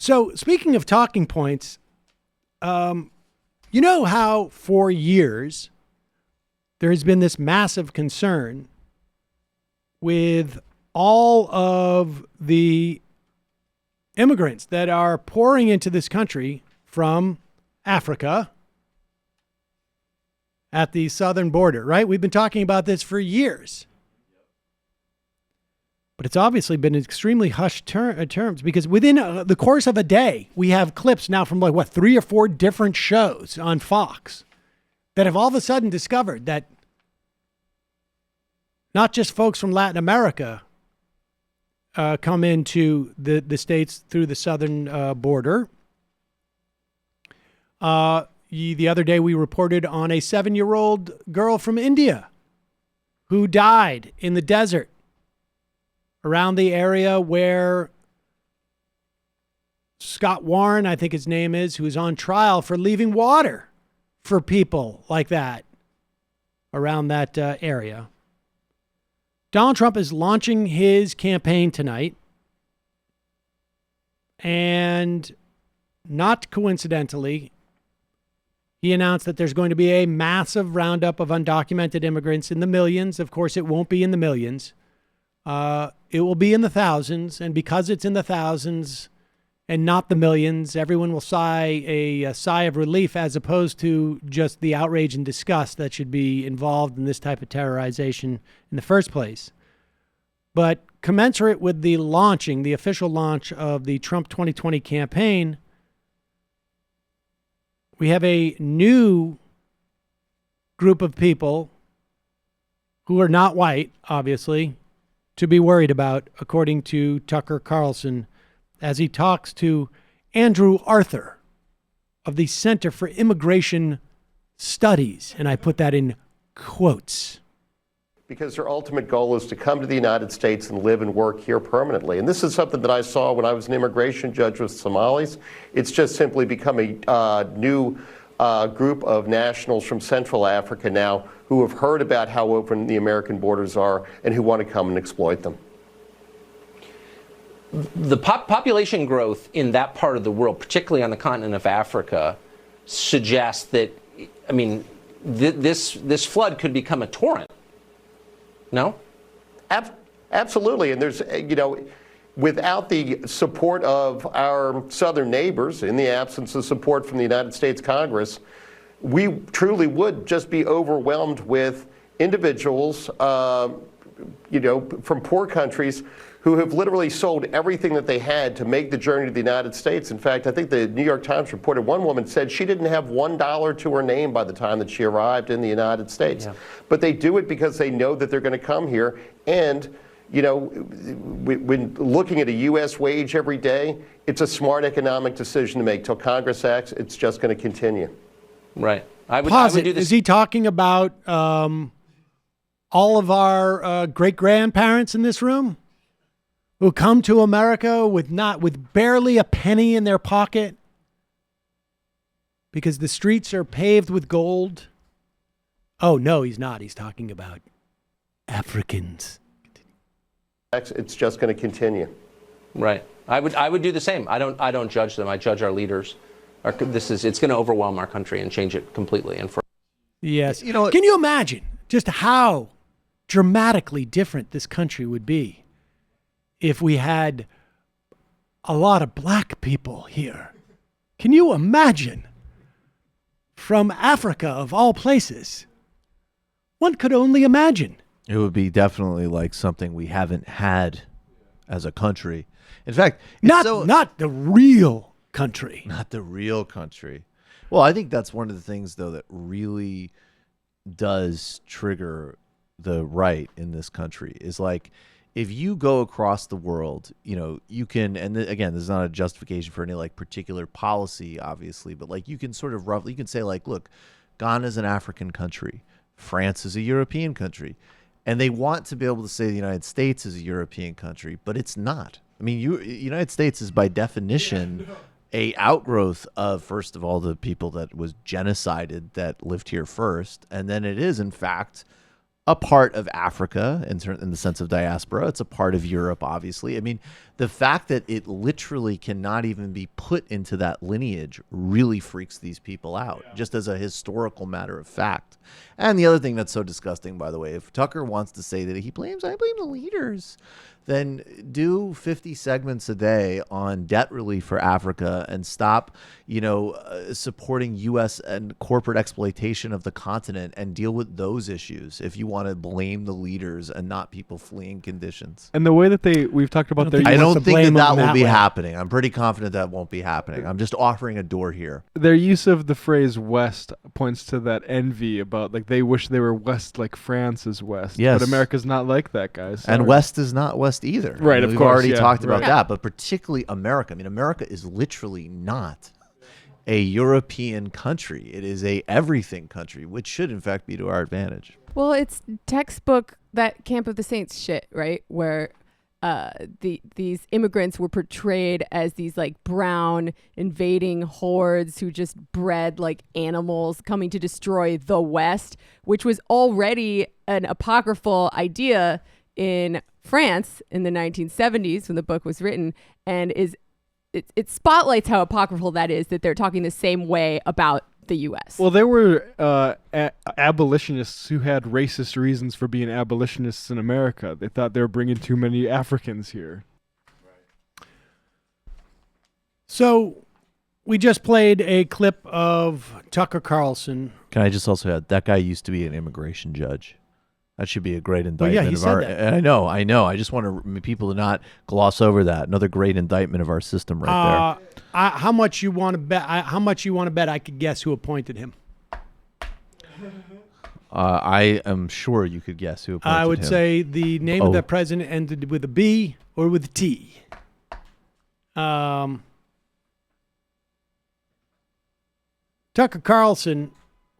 So speaking of talking points, you know how for years there has been this massive concern with all of the immigrants that are pouring into this country from Africa at the southern border, right? We've been talking about this for years. But it's obviously been extremely hushed terms because within the course of a day, we have clips now from 3 or 4 different shows on Fox that have all of a sudden discovered that not just folks from Latin America come into the states through the southern border. The other day, we reported on a 7-year-old girl from India who died in the desert around the area where Scott Warren, I think his name is, who is on trial for leaving water for people like that around that area. Donald Trump is launching his campaign tonight. And not coincidentally, he announced that there's going to be a massive roundup of undocumented immigrants in the millions. Of course, it won't be in the millions. It will be in the thousands, and because it's in the thousands and not the millions, everyone will sigh a sigh of relief as opposed to just the outrage and disgust that should be involved in this type of terrorization in the first place. But commensurate with the official launch of the Trump 2020 campaign, we have a new group of people who are not white, obviously, to be worried about, according to Tucker Carlson, as he talks to Andrew Arthur of the Center for Immigration Studies. And I put that in quotes. Because their ultimate goal is to come to the United States and live and work here permanently. And this is something that I saw when I was an immigration judge with Somalis. It's just simply become a new group of nationals from Central Africa now who have heard about how open the American borders are and who want to come and exploit them. The population growth in that part of the world, particularly on the continent of Africa, suggests that, this flood could become a torrent. No? Absolutely. And there's, without the support of our southern neighbors, in the absence of support from the United States Congress, we truly would just be overwhelmed with individuals, from poor countries who have literally sold everything that they had to make the journey to the United States. In fact, I think the New York Times reported one woman said she didn't have $1 to her name by the time that she arrived in the United States. Yeah. But they do it because they know that they're going to come here. And, when looking at a U.S. wage every day, it's a smart economic decision to make. Till Congress acts, it's just going to continue. Right. I would do this. Is he talking about all of our great-grandparents in this room who come to America with barely a penny in their pocket because the streets are paved with gold? Oh, no, he's not. He's talking about Africans. It's just going to continue. Right. I would do the same. I don't judge them. I judge our leaders. It's going to overwhelm our country and change it completely. Yes. Can you imagine just how dramatically different this country would be if we had a lot of black people here? Can you imagine? From Africa, of all places. One could only imagine. It would be definitely like something we haven't had as a country. In fact, not the real country. Not the real country. Well, I think that's one of the things, though, that really does trigger the right in this country is like, if you go across the world, you can, and again, this is not a justification for any particular policy, obviously, but you can sort of roughly, you can say look, Ghana is an African country. France is a European country. And they want to be able to say the United States is a European country, but it's not. United States is by definition a outgrowth of, first of all, the people that was genocided that lived here first. And then it is, in fact, a part of Africa in the sense of diaspora. It's a part of Europe, obviously. I mean, the fact that it literally cannot even be put into that lineage really freaks these people out, just as a historical matter of fact. And the other thing that's so disgusting, by the way, if Tucker wants to say that I blame the leaders, then do 50 segments a day on debt relief for Africa and stop, supporting U.S. and corporate exploitation of the continent and deal with those issues if you want to blame the leaders and not people fleeing conditions. And the way that we've talked about their I don't think that will be way. happening. I'm pretty confident that won't be happening. I'm just offering a door here. their use of the phrase West points to that envy about like they wish they were West like France is West. Yes. But America's not like that, guys. And Sorry. West is not West either. Right, of We've course, already yeah, talked about right. that, but particularly America. I mean, America is literally not a European country. It is a everything country, which should in fact be to our advantage. Well, it's textbook that Camp of the Saints shit, right? Where these immigrants were portrayed as these like brown invading hordes who just bred like animals coming to destroy the West, which was already an apocryphal idea in France in the 1970s when the book was written, and it spotlights how apocryphal that is, that they're talking the same way about the U.S. Well, there were abolitionists who had racist reasons for being abolitionists in America. They thought they were bringing too many Africans here. So we just played a clip of Tucker Carlson. Can I just also add, that guy used to be an immigration judge. That should be a great Well, yeah, indictment he of said our. that. I know. I just want people to not gloss over that. Another great indictment of our system, right there. How much you want to bet? How much you want to bet? I could guess who appointed him. I am sure you could guess who appointed him. I would say the name of that president ended with a B or with a T. Tucker Carlson.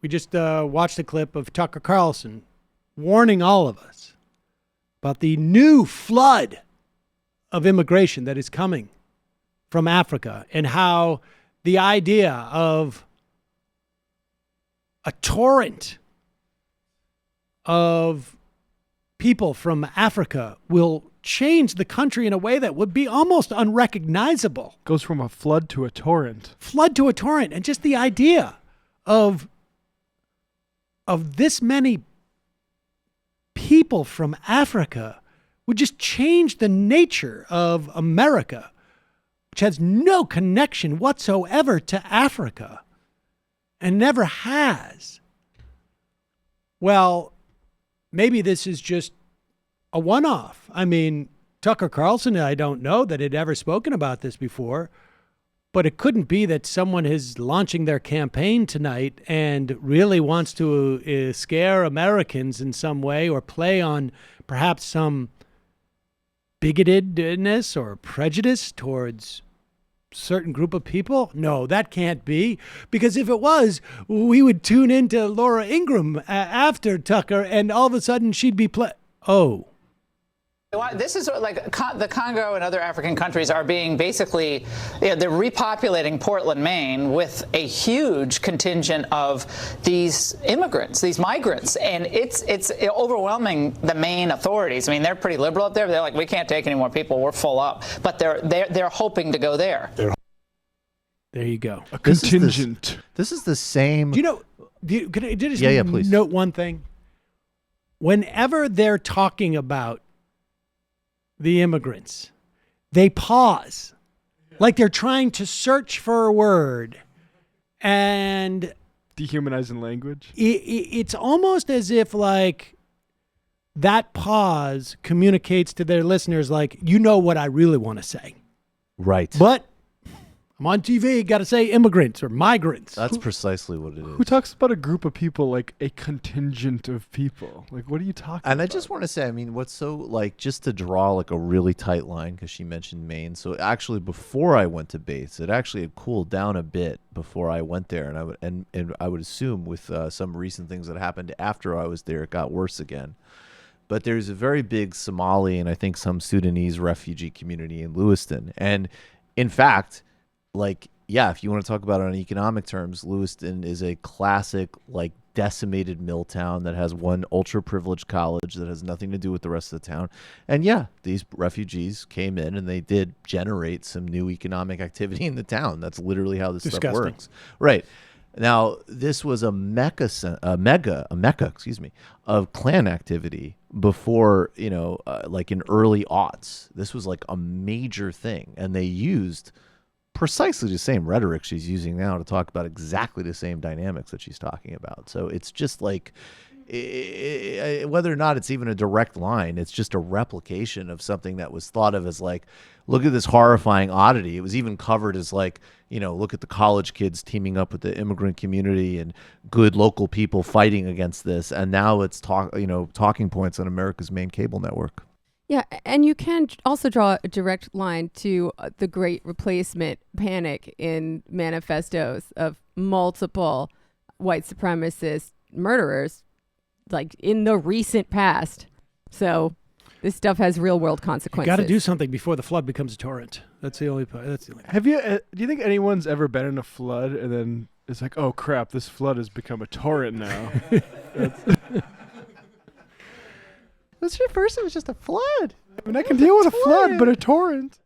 We just watched a clip of Tucker Carlson warning all of us about the new flood of immigration that is coming from Africa, and how the idea of a torrent of people from Africa will change the country in a way that would be almost unrecognizable. Goes from a flood to a torrent. Flood to a torrent. And just the idea of this many people from Africa would just change the nature of America, which has no connection whatsoever to Africa and never has. Well, maybe this is just a one-off. I mean, Tucker Carlson, I don't know that had ever spoken about this before, but it couldn't be that someone is launching their campaign tonight and really wants to scare Americans in some way, or play on perhaps some bigotedness or prejudice towards a certain group of people. No, that can't be, because if it was, we would tune into Laura Ingraham after Tucker, and all of a sudden she'd be This is like the Congo and other African countries are being basically, they're repopulating Portland, Maine with a huge contingent of these immigrants, these migrants. And it's overwhelming the Maine authorities. I mean, they're pretty liberal up there. They're like, we can't take any more people. We're full up. But they're hoping to go there. There you go. A contingent. This is the same. Do you know, can I just please. note one thing? Whenever they're talking about the immigrants, they pause like they're trying to search for a word, and Dehumanizing language. it's almost as if like that pause communicates to their listeners, like, you know what I really want to say, Right. but I'm on TV, got to say immigrants or migrants. That's precisely what it is. Who talks about a group of people like a contingent of people? Like, what are you talking about? And I just want to say, I mean, what's so, like, just to draw like a really tight line, because she mentioned Maine. So actually, before I went to Bates, it actually had cooled down a bit before I went there, and I would assume with some recent things that happened after I was there, it got worse again. But there's a very big Somali and I think some Sudanese refugee community in Lewiston, and in fact, like, yeah, if you want to talk about it on economic terms, Lewiston is a classic, like, decimated mill town that has one ultra privileged college that has nothing to do with the rest of the town. And yeah, these refugees came in and they did generate some new economic activity in the town. That's literally how this stuff Disgusting. works. Right. Now, this was a mecca, of Klan activity before, like in early aughts. This was like a major thing. And they used precisely the same rhetoric she's using now to talk about exactly the same dynamics that she's talking about. So it's just like, whether or not it's even a direct line, it's just a replication of something that was thought of as like, look at this horrifying oddity. It was even covered as like, look at the college kids teaming up with the immigrant community and good local people fighting against this. And now it's talking points on America's main cable network. Yeah, and you can also draw a direct line to the Great Replacement panic in manifestos of multiple white supremacist murderers, like in the recent past. So this stuff has real world consequences. Got to do something before the flood becomes a torrent. That's the only part. Have you? Do you think anyone's ever been in a flood and then it's like, oh crap, this flood has become a torrent now? First it was just a flood. I mean, I can deal with a flood, but a torrent.